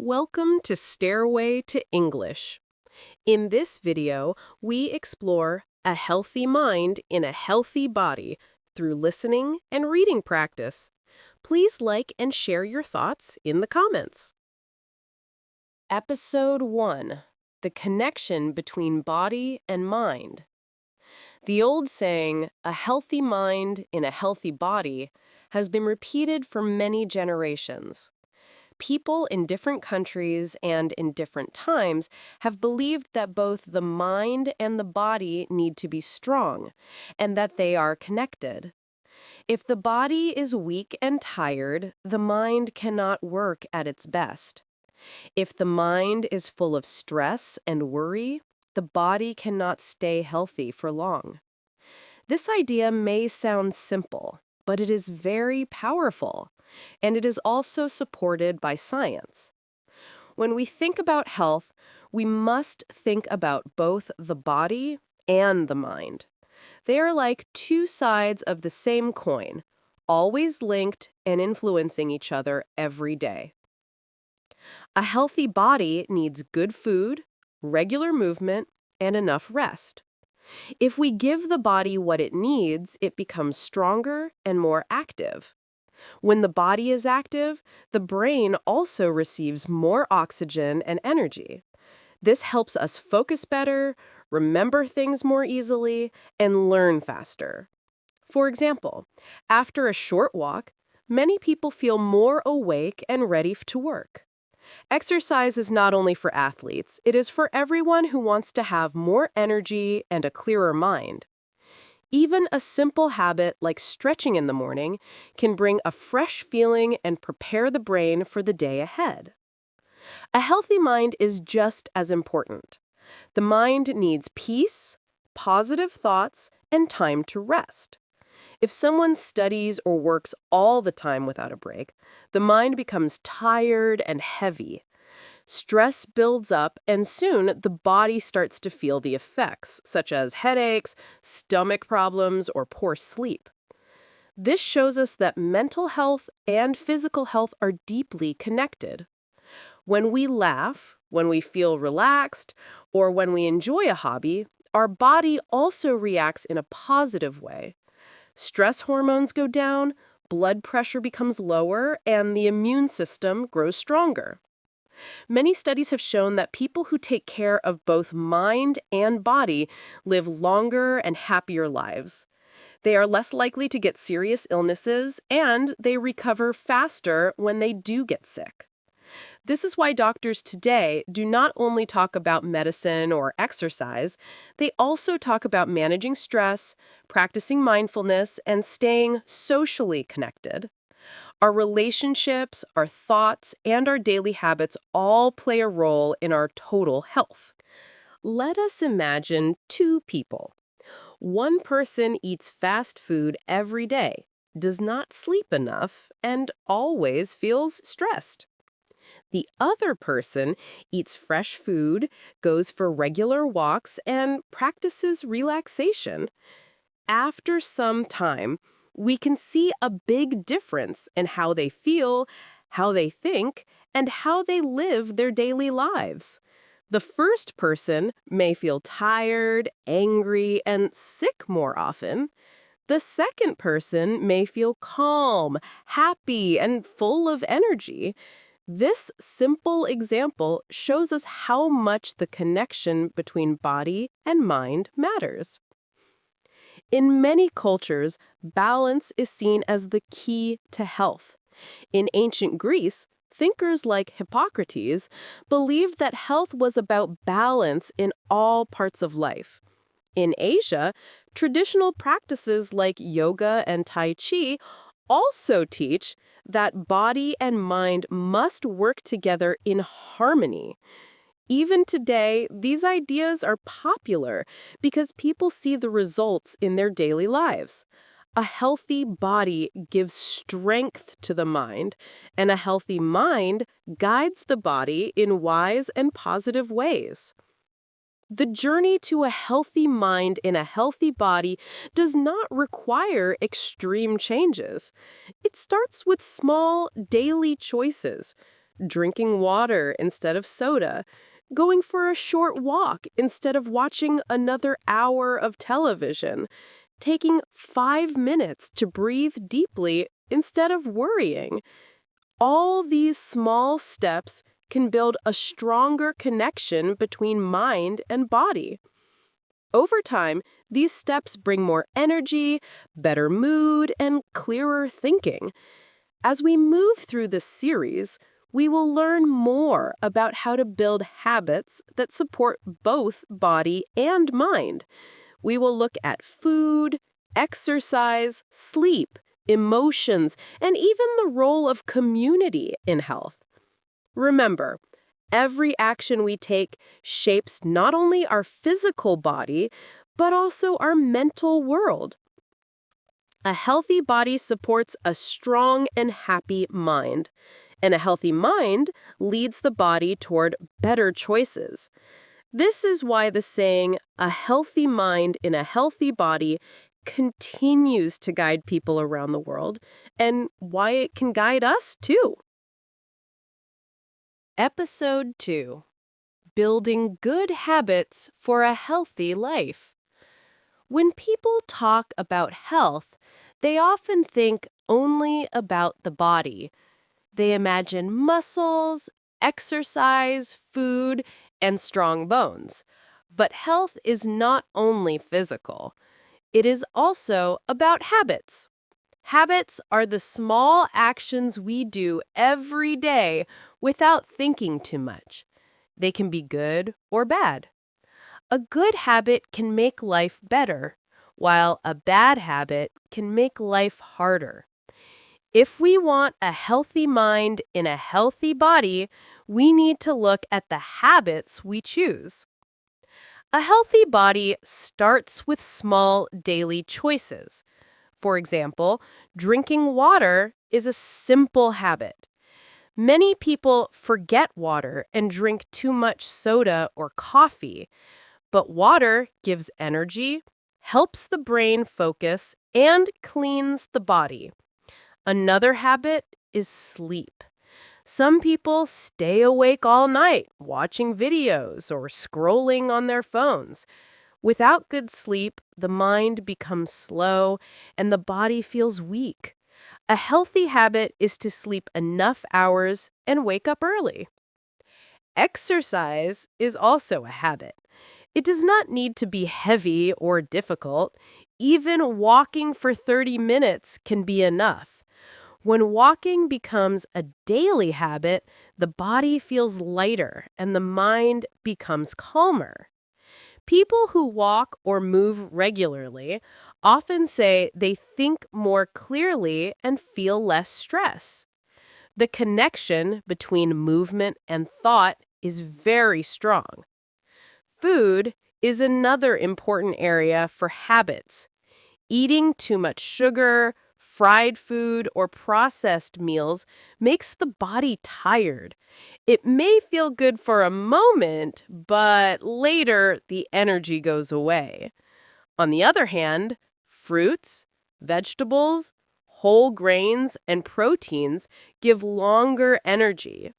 Welcome to Stairway to English. In this video, we explore a healthy mind in a healthy body through listening and reading practice. Please like and share your thoughts in the comments. Episode 1. The connection between body and mind. The old saying, a healthy mind in a healthy body, has been repeated for many generations. People in different countries and in different times have believed that both the mind and the body need to be strong, and that they are connected. If the body is weak and tired, the mind cannot work at its best. If the mind is full of stress and worry, the body cannot stay healthy for long. This idea may sound simple, but it is very powerful, and it is also supported by science. When we think about health, we must think about both the body and the mind. They are like two sides of the same coin, always linked and influencing each other every day. A healthy body needs good food, regular movement, and enough rest. If we give the body what it needs, it becomes stronger and more active. When the body is active, the brain also receives more oxygen and energy. This helps us focus better, remember things more easily, and learn faster. For example, after a short walk, many people feel more awake and ready to work. Exercise is not only for athletes, it is for everyone who wants to have more energy and a clearer mind. Even a simple habit like stretching in the morning can bring a fresh feeling and prepare the brain for the day ahead. A healthy mind is just as important. The mind needs peace, positive thoughts, and time to rest. If someone studies or works all the time without a break, the mind becomes tired and heavy. Stress builds up, and soon the body starts to feel the effects, such as headaches, stomach problems, or poor sleep. This shows us that mental health and physical health are deeply connected. When we laugh, when we feel relaxed, or when we enjoy a hobby, our body also reacts in a positive way. Stress hormones go down, blood pressure becomes lower, and the immune system grows stronger. Many studies have shown that people who take care of both mind and body live longer and happier lives. They are less likely to get serious illnesses, and they recover faster when they do get sick. This is why doctors today do not only talk about medicine or exercise, they also talk about managing stress, practicing mindfulness, and staying socially connected. Our relationships, our thoughts, and our daily habits all play a role in our total health. Let us imagine two people. One person eats fast food every day, does not sleep enough, and always feels stressed. The other person eats fresh food, goes for regular walks, and practices relaxation. After some time, we can see a big difference in how they feel, how they think, and how they live their daily lives. The first person may feel tired, angry, and sick more often. The second person may feel calm, happy, and full of energy. This simple example shows us how much the connection between body and mind matters. In many cultures, balance is seen as the key to health. In ancient Greece, thinkers like Hippocrates believed that health was about balance in all parts of life. In Asia, traditional practices like yoga and Tai Chi also teach that body and mind must work together in harmony. Even today, these ideas are popular because people see the results in their daily lives. A healthy body gives strength to the mind, and a healthy mind guides the body in wise and positive ways. The journey to a healthy mind in a healthy body does not require extreme changes. It starts with small, daily choices. drinking water instead of soda, going for a short walk instead of watching another hour of television, taking 5 minutes to breathe deeply instead of worrying. All these small steps can build a stronger connection between mind and body. Over time, these steps bring more energy, better mood, and clearer thinking. As we move through this series, we will learn more about how to build habits that support both body and mind. We will look at food, exercise, sleep, emotions, and even the role of community in health. Remember, every action we take shapes not only our physical body, but also our mental world. A healthy body supports a strong and happy mind, and a healthy mind leads the body toward better choices. This is why the saying, a healthy mind in a healthy body, continues to guide people around the world, and why it can guide us too. Episode 2: Building Good Habits for a Healthy Life. When people talk about health, they often think only about the body. They imagine muscles, exercise, food, and strong bones. But health is not only physical. It is also about habits. Habits are the small actions we do every day without thinking too much. They can be good or bad. A good habit can make life better, while a bad habit can make life harder. If we want a healthy mind in a healthy body, we need to look at the habits we choose. A healthy body starts with small daily choices. For example, drinking water is a simple habit. Many people forget water and drink too much soda or coffee, but water gives energy, helps the brain focus, and cleans the body. Another habit is sleep. Some people stay awake all night watching videos or scrolling on their phones. Without good sleep, the mind becomes slow and the body feels weak. A healthy habit is to sleep enough hours and wake up early. Exercise is also a habit. It does not need to be heavy or difficult. Even walking for 30 minutes can be enough. When walking becomes a daily habit, the body feels lighter and the mind becomes calmer. People who walk or move regularly often say they think more clearly and feel less stress. The connection between movement and thought is very strong. Food is another important area for habits. Eating too much sugar, fried food, or processed meals makes the body tired. It may feel good for a moment, but later the energy goes away. On the other hand, fruits, vegetables, whole grains, and proteins give longer energy.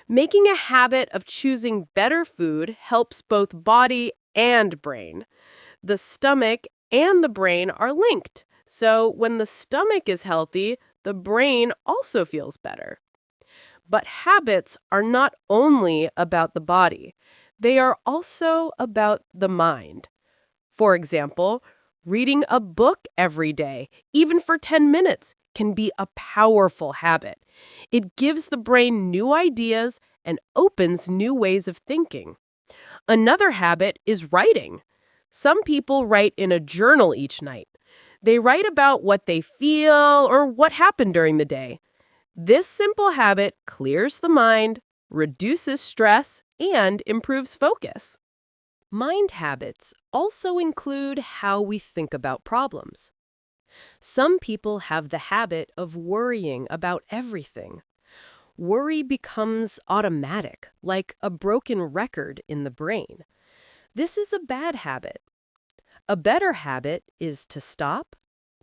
Making a habit of choosing better food helps both body and brain. The stomach and the brain are linked, so when the stomach is healthy, the brain also feels better. But habits are not only about the body, they are also about the mind. For example, reading a book every day, even for 10 minutes, can be a powerful habit. It gives the brain new ideas and opens new ways of thinking. Another habit is writing. Some people write in a journal each night. They write about what they feel or what happened during the day. This simple habit clears the mind, reduces stress, and improves focus. Mind habits also include how we think about problems. Some people have the habit of worrying about everything. Worry becomes automatic, like a broken record in the brain. This is a bad habit. A better habit is to stop,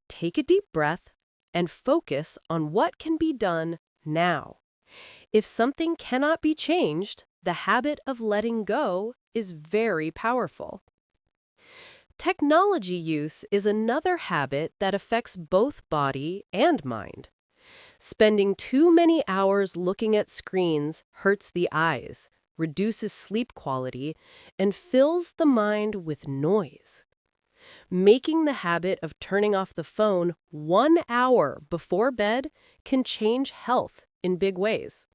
take a deep breath, and focus on what can be done now. If something cannot be changed, the habit of letting go is very powerful. Technology use is another habit that affects both body and mind. Spending too many hours looking at screens hurts the eyes, reduces sleep quality, and fills the mind with noise. Making the habit of turning off the phone 1 hour before bed can change health in big ways.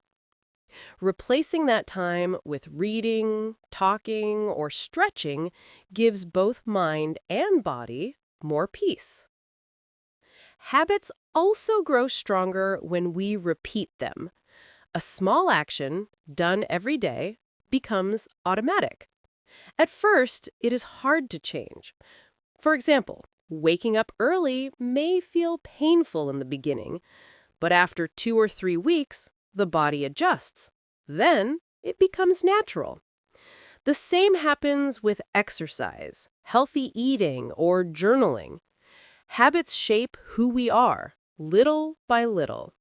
Replacing that time with reading, talking, or stretching gives both mind and body more peace. Habits also grow stronger when we repeat them. A small action, done every day, becomes automatic. At first, it is hard to change. For example, waking up early may feel painful in the beginning, but after 2 or 3 weeks, the body adjusts. Then it becomes natural. The same happens with exercise, healthy eating, or journaling. Habits shape who we are, little by little.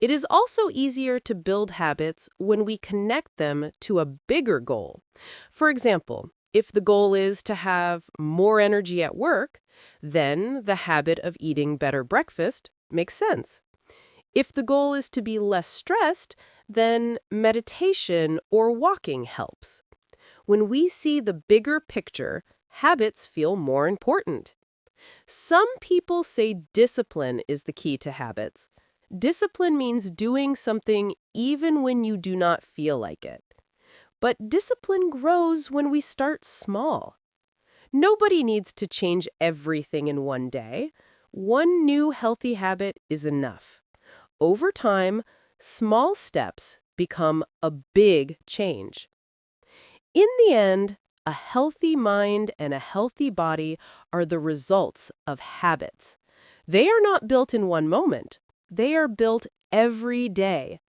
It is also easier to build habits when we connect them to a bigger goal. For example, if the goal is to have more energy at work, then the habit of eating better breakfast makes sense. If the goal is to be less stressed, then meditation or walking helps. When we see the bigger picture, habits feel more important. Some people say discipline is the key to habits. Discipline means doing something even when you do not feel like it. But discipline grows when we start small. Nobody needs to change everything in one day. One new healthy habit is enough. Over time, small steps become a big change. In the end, a healthy mind and a healthy body are the results of habits. They are not built in one moment. They are built every day.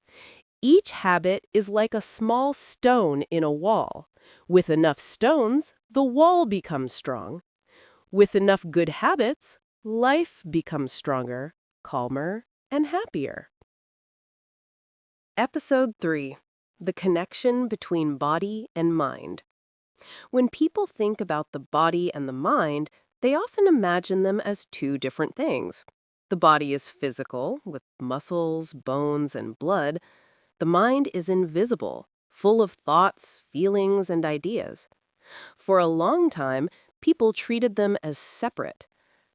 Each habit is like a small stone in a wall. With enough stones, the wall becomes strong. With enough good habits, life becomes stronger, calmer, and happier. Episode 3. The connection between body and mind. When people think about the body and the mind, they often imagine them as two different things. The body is physical, with muscles, bones, and blood. The mind is invisible, full of thoughts, feelings, and ideas. For a long time, people treated them as separate.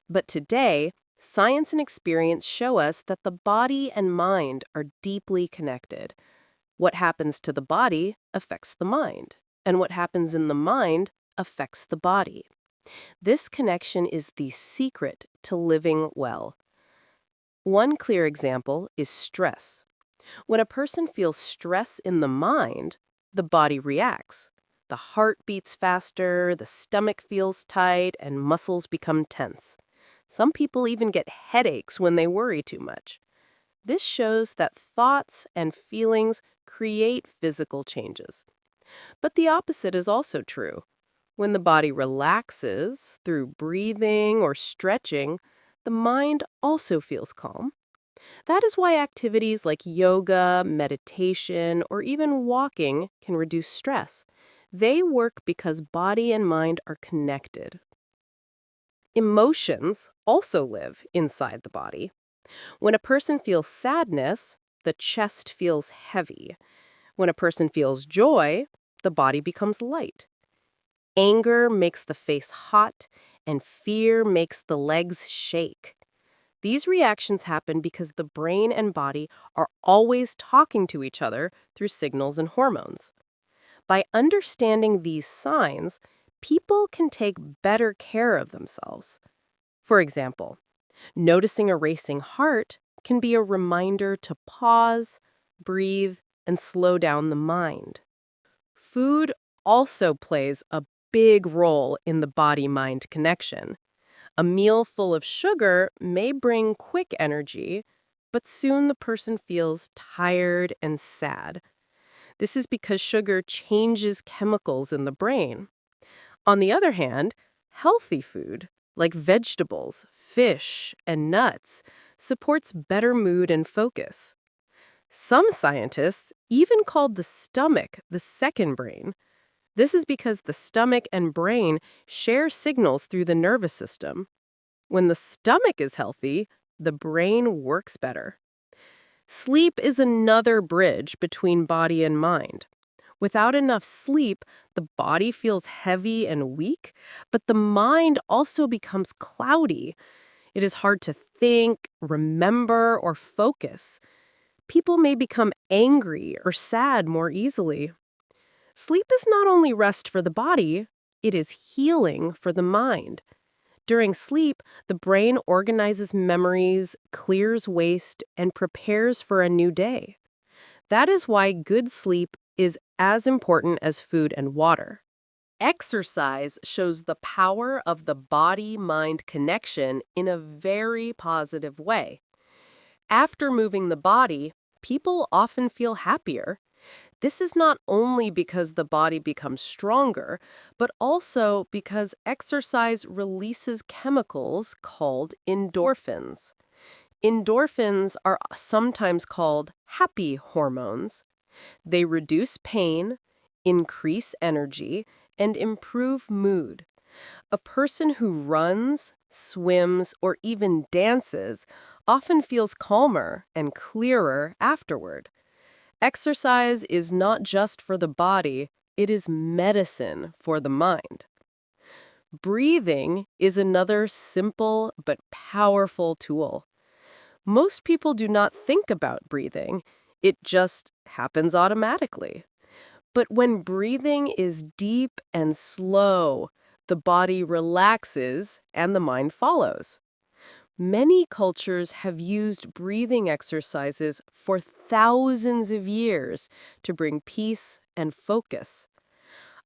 But today, science and experience show us that the body and mind are deeply connected. What happens to the body affects the mind, and what happens in the mind affects the body. This connection is the secret to living well. One clear example is stress. When a person feels stress in the mind, the body reacts. The heart beats faster, the stomach feels tight, and muscles become tense. Some people even get headaches when they worry too much. This shows that thoughts and feelings create physical changes. But the opposite is also true. When the body relaxes through breathing or stretching, the mind also feels calm. That is why activities like yoga, meditation, or even walking can reduce stress. They work because body and mind are connected. Emotions also live inside the body. When a person feels sadness, the chest feels heavy. When a person feels joy, the body becomes light. Anger makes the face hot, and fear makes the legs shake. These reactions happen because the brain and body are always talking to each other through signals and hormones. By understanding these signs, people can take better care of themselves. For example, noticing a racing heart can be a reminder to pause, breathe, and slow down the mind. Food also plays a big role in the body-mind connection. A meal full of sugar may bring quick energy, but soon the person feels tired and sad. This is because sugar changes chemicals in the brain. On the other hand, healthy food, like vegetables, fish, and nuts, supports better mood and focus. Some scientists even called the stomach the second brain. This is because the stomach and brain share signals through the nervous system. When the stomach is healthy, the brain works better. Sleep is another bridge between body and mind. Without enough sleep, the body feels heavy and weak, but the mind also becomes cloudy. It is hard to think, remember, or focus. People may become angry or sad more easily. Sleep is not only rest for the body, it is healing for the mind. During sleep, the brain organizes memories, clears waste, and prepares for a new day. That is why good sleep is as important as food and water. Exercise shows the power of the body-mind connection in a very positive way. After moving the body, people often feel happier. This is not only because the body becomes stronger, but also because exercise releases chemicals called endorphins. Endorphins are sometimes called happy hormones. They reduce pain, increase energy, and improve mood. A person who runs, swims, or even dances often feels calmer and clearer afterward. Exercise is not just for the body, it is medicine for the mind. Breathing is another simple but powerful tool. Most people do not think about breathing, it just happens automatically. But when breathing is deep and slow, the body relaxes and the mind follows. Many cultures have used breathing exercises for thousands of years to bring peace and focus.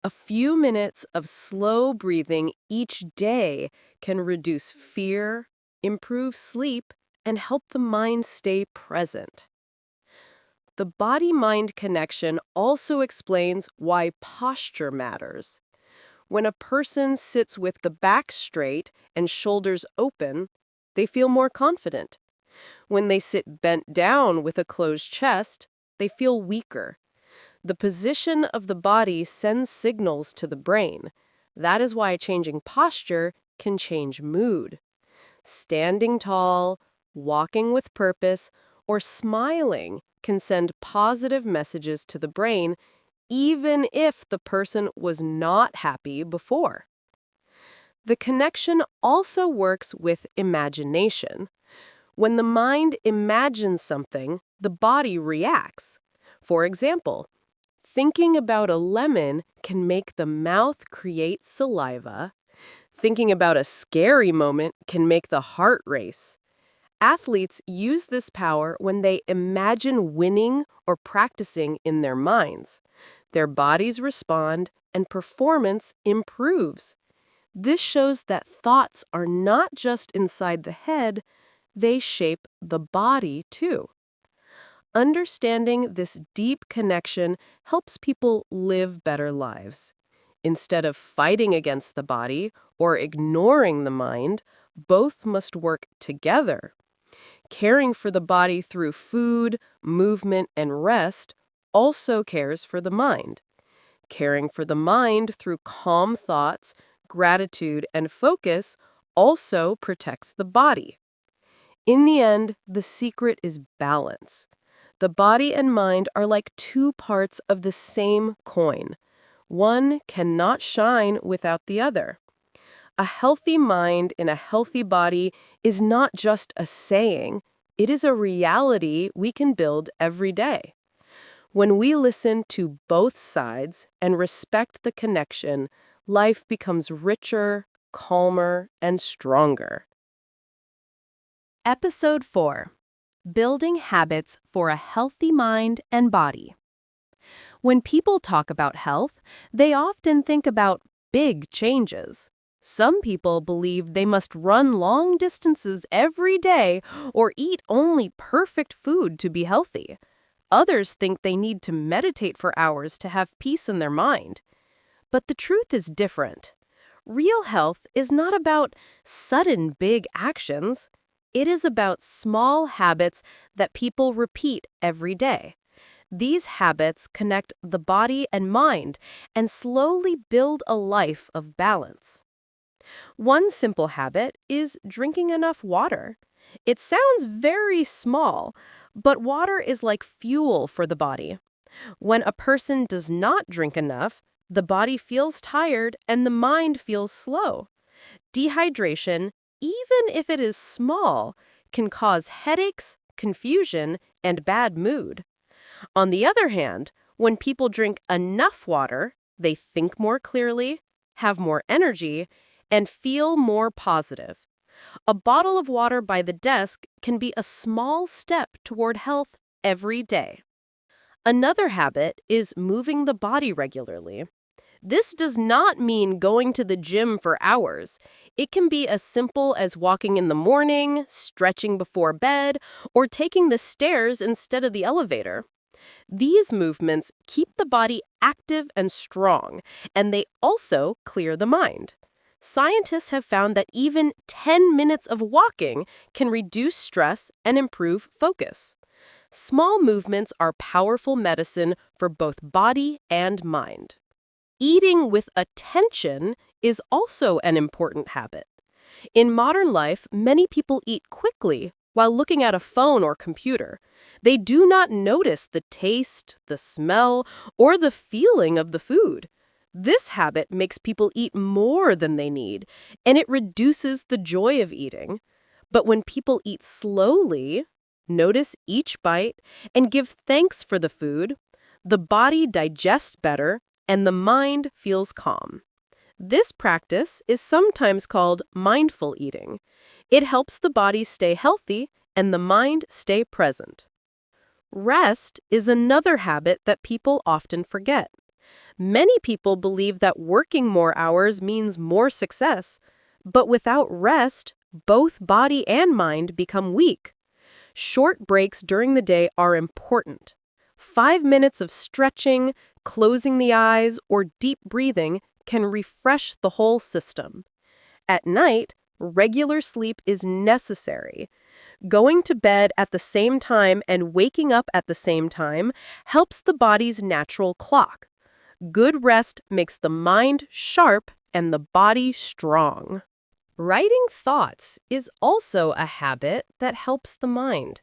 A few minutes of slow breathing each day can reduce fear, improve sleep, and help the mind stay present. The body-mind connection also explains why posture matters. When a person sits with the back straight and shoulders open, they feel more confident. When they sit bent down with a closed chest, they feel weaker. The position of the body sends signals to the brain. That is why changing posture can change mood. Standing tall, walking with purpose, or smiling can send positive messages to the brain, even if the person was not happy before. The connection also works with imagination. When the mind imagines something, the body reacts. For example, thinking about a lemon can make the mouth create saliva. Thinking about a scary moment can make the heart race. Athletes use this power when they imagine winning or practicing in their minds. Their bodies respond and performance improves. This shows that thoughts are not just inside the head, they shape the body too. Understanding this deep connection helps people live better lives. Instead of fighting against the body or ignoring the mind, both must work together. Caring for the body through food, movement, and rest also cares for the mind. Caring for the mind through calm thoughts, gratitude, and focus also protects the body. In the end, the secret is balance. The body and mind are like two parts of the same coin. One cannot shine without the other. A healthy mind in a healthy body is not just a saying, it is a reality we can build every day. When we listen to both sides and respect the connection, life becomes richer, calmer, and stronger. Episode 4: Building Habits for a Healthy Mind and Body. When people talk about health, they often think about big changes. Some people believe they must run long distances every day or eat only perfect food to be healthy. Others think they need to meditate for hours to have peace in their mind. But the truth is different. Real health is not about sudden big actions. It is about small habits that people repeat every day. These habits connect the body and mind and slowly build a life of balance. One simple habit is drinking enough water. It sounds very small, but water is like fuel for the body. When a person does not drink enough, the body feels tired and the mind feels slow. Dehydration, even if it is small, can cause headaches, confusion, and bad mood. On the other hand, when people drink enough water, they think more clearly, have more energy, and feel more positive. A bottle of water by the desk can be a small step toward health every day. Another habit is moving the body regularly. This does not mean going to the gym for hours. It can be as simple as walking in the morning, stretching before bed, or taking the stairs instead of the elevator. These movements keep the body active and strong, and they also clear the mind. Scientists have found that even 10 minutes of walking can reduce stress and improve focus. Small movements are powerful medicine for both body and mind. Eating with attention is also an important habit. In modern life, many people eat quickly while looking at a phone or computer. They do not notice the taste, the smell, or the feeling of the food. This habit makes people eat more than they need, and it reduces the joy of eating. But when people eat slowly, notice each bite, and give thanks for the food, the body digests better and the mind feels calm. This practice is sometimes called mindful eating. It helps the body stay healthy and the mind stay present. Rest is another habit that people often forget. Many people believe that working more hours means more success, but without rest, both body and mind become weak. Short breaks during the day are important. 5 minutes of stretching, closing the eyes, or deep breathing can refresh the whole system. At night, regular sleep is necessary. Going to bed at the same time and waking up at the same time helps the body's natural clock. Good rest makes the mind sharp and the body strong. Writing thoughts is also a habit that helps the mind.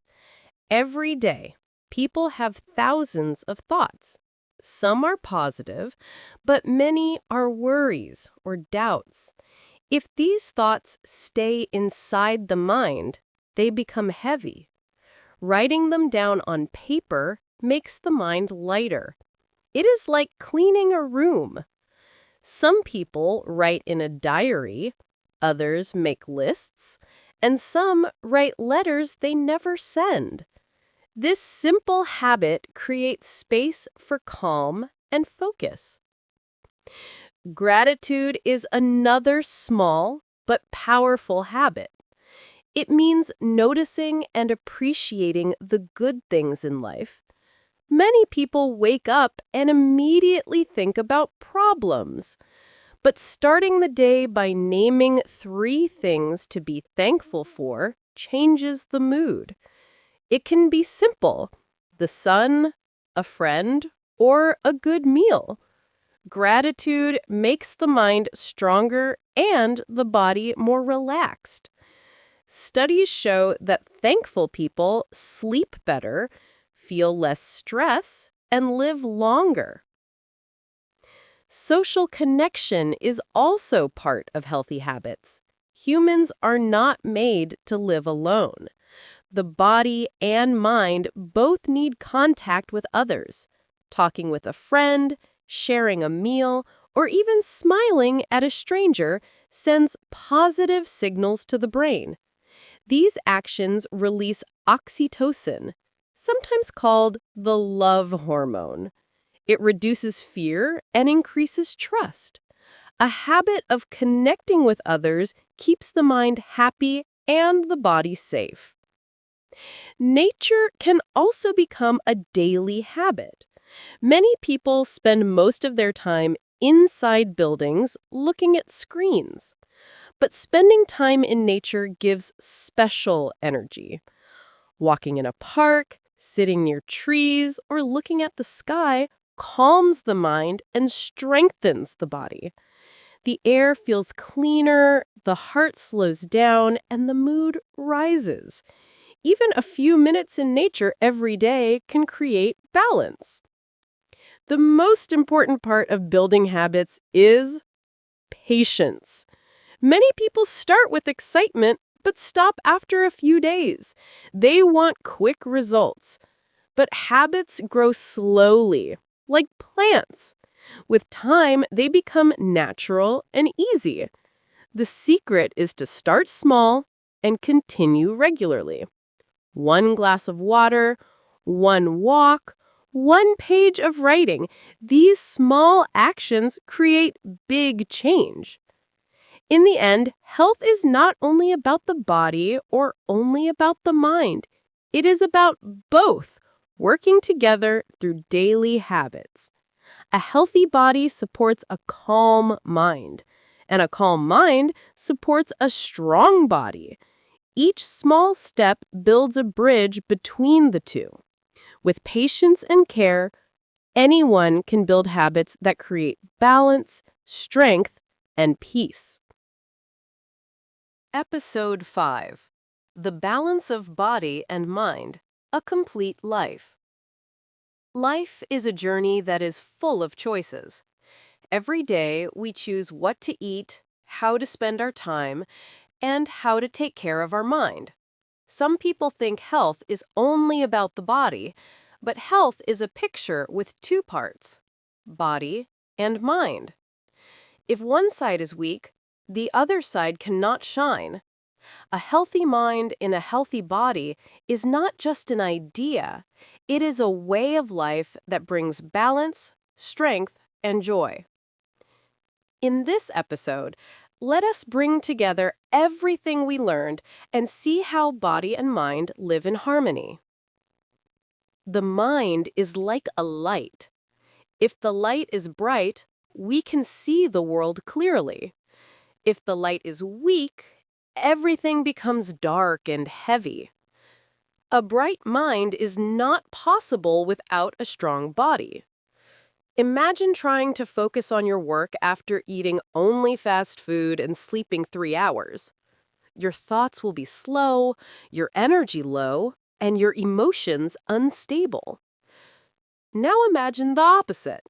Every day, people have thousands of thoughts. Some are positive, but many are worries or doubts. If these thoughts stay inside the mind, they become heavy. Writing them down on paper makes the mind lighter. It is like cleaning a room. Some people write in a diary, others make lists, and some write letters they never send. This simple habit creates space for calm and focus. Gratitude is another small but powerful habit. It means noticing and appreciating the good things in life. Many people wake up and immediately think about problems. But starting the day by naming 3 things to be thankful for changes the mood. It can be simple: the sun, a friend, or a good meal. Gratitude makes the mind stronger and the body more relaxed. Studies show that thankful people sleep better, feel less stress, and live longer. Social connection is also part of healthy habits. Humans are not made to live alone. The body and mind both need contact with others. Talking with a friend, sharing a meal, or even smiling at a stranger sends positive signals to the brain. These actions release oxytocin, sometimes called the love hormone. It reduces fear and increases trust. A habit of connecting with others keeps the mind happy and the body safe. Nature can also become a daily habit. Many people spend most of their time inside buildings looking at screens. But spending time in nature gives special energy. Walking in a park, sitting near trees, or looking at the sky calms the mind and strengthens the body. The air feels cleaner, the heart slows down, and the mood rises. Even a few minutes in nature every day can create balance. The most important part of building habits is patience. Many people start with excitement but stop after a few days. They want quick results. But habits grow slowly, like plants. With time, they become natural and easy. The secret is to start small and continue regularly. 1 glass of water, 1 walk, 1 page of writing. These small actions create big change. In the end, health is not only about the body or only about the mind. It is about both, working together through daily habits. A healthy body supports a calm mind, and a calm mind supports a strong body. Each small step builds a bridge between the two. With patience and care, anyone can build habits that create balance, strength, and peace. Episode 5: The Balance of Body and Mind, A Complete Life. Life is a journey that is full of choices. Every day, we choose what to eat, how to spend our time, and how to take care of our mind. Some people think health is only about the body, but health is a picture with 2 parts: body and mind. If one side is weak, the other side cannot shine. A healthy mind in a healthy body is not just an idea, it is a way of life that brings balance, strength, and joy. In this episode, let us bring together everything we learned and see how body and mind live in harmony. The mind is like a light. If the light is bright, we can see the world clearly. If the light is weak, everything becomes dark and heavy. A bright mind is not possible without a strong body. Imagine trying to focus on your work after eating only fast food and sleeping 3 hours. Your thoughts will be slow, your energy low, and your emotions unstable. Now imagine the opposite.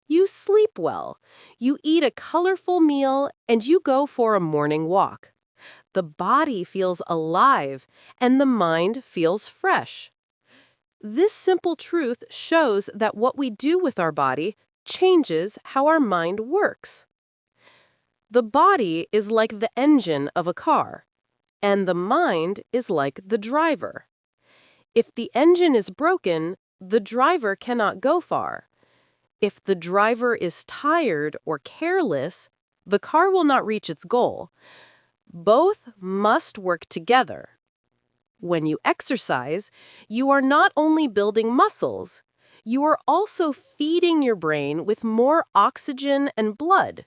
You sleep well, you eat a colorful meal, and you go for a morning walk. The body feels alive, and the mind feels fresh. This simple truth shows that what we do with our body changes how our mind works. The body is like the engine of a car, and the mind is like the driver. If the engine is broken, the driver cannot go far. If the driver is tired or careless, the car will not reach its goal. Both must work together. When you exercise, you are not only building muscles, you are also feeding your brain with more oxygen and blood.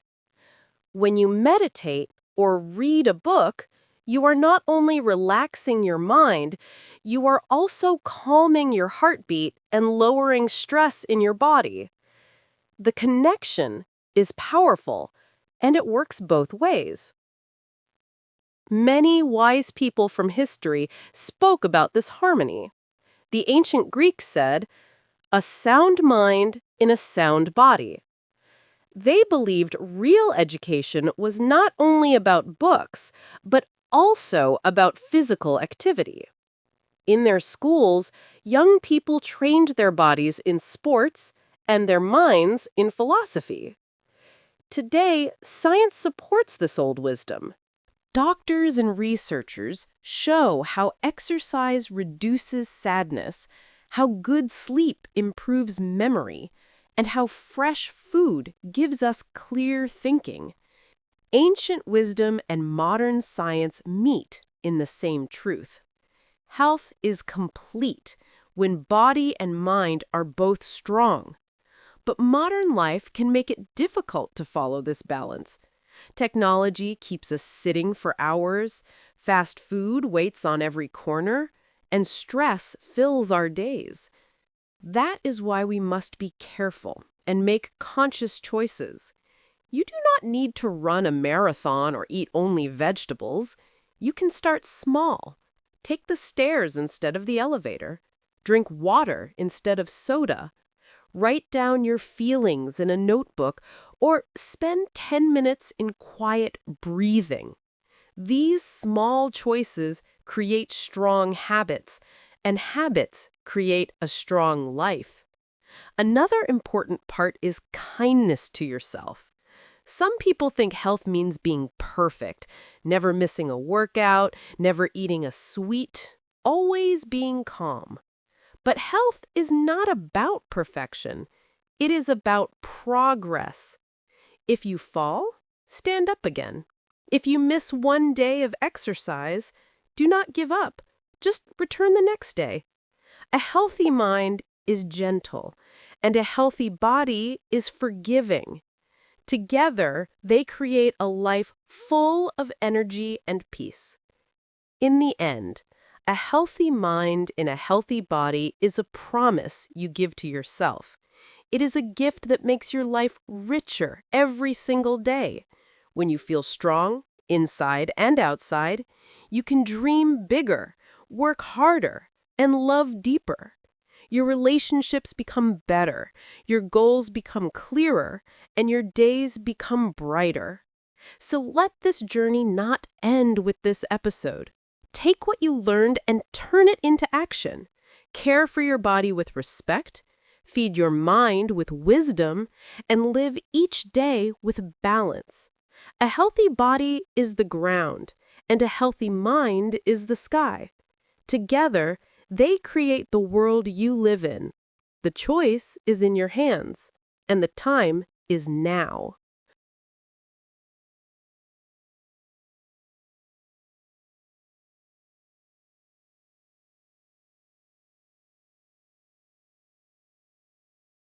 When you meditate or read a book, you are not only relaxing your mind, you are also calming your heartbeat and lowering stress in your body. The connection is powerful, and it works both ways. Many wise people from history spoke about this harmony. The ancient Greeks said, "A sound mind in a sound body." They believed real education was not only about books, but also about physical activity. In their schools, young people trained their bodies in sports and their minds in philosophy. Today, science supports this old wisdom. Doctors and researchers show how exercise reduces sadness, how good sleep improves memory, and how fresh food gives us clear thinking. Ancient wisdom and modern science meet in the same truth. Health is complete when body and mind are both strong. But modern life can make it difficult to follow this balance. Technology keeps us sitting for hours, fast food waits on every corner, and stress fills our days. That is why we must be careful and make conscious choices. You do not need to run a marathon or eat only vegetables. You can start small. Take the stairs instead of the elevator. Drink water instead of soda. Write down your feelings in a notebook or spend 10 minutes in quiet breathing. These small choices create strong habits, and habits create a strong life. Another important part is kindness to yourself. Some people think health means being perfect, never missing a workout, never eating a sweet, always being calm. But health is not about perfection. It is about progress. If you fall, stand up again. If you miss one day of exercise, do not give up. Just return the next day. A healthy mind is gentle, and a healthy body is forgiving. Together, they create a life full of energy and peace. In the end, a healthy mind in a healthy body is a promise you give to yourself. It is a gift that makes your life richer every single day. When you feel strong, inside and outside, you can dream bigger, work harder, and love deeper. Your relationships become better, your goals become clearer, and your days become brighter. So let this journey not end with this episode. Take what you learned and turn it into action. Care for your body with respect, feed your mind with wisdom, and live each day with balance. A healthy body is the ground, and a healthy mind is the sky. Together, they create the world you live in. The choice is in your hands, and the time is now.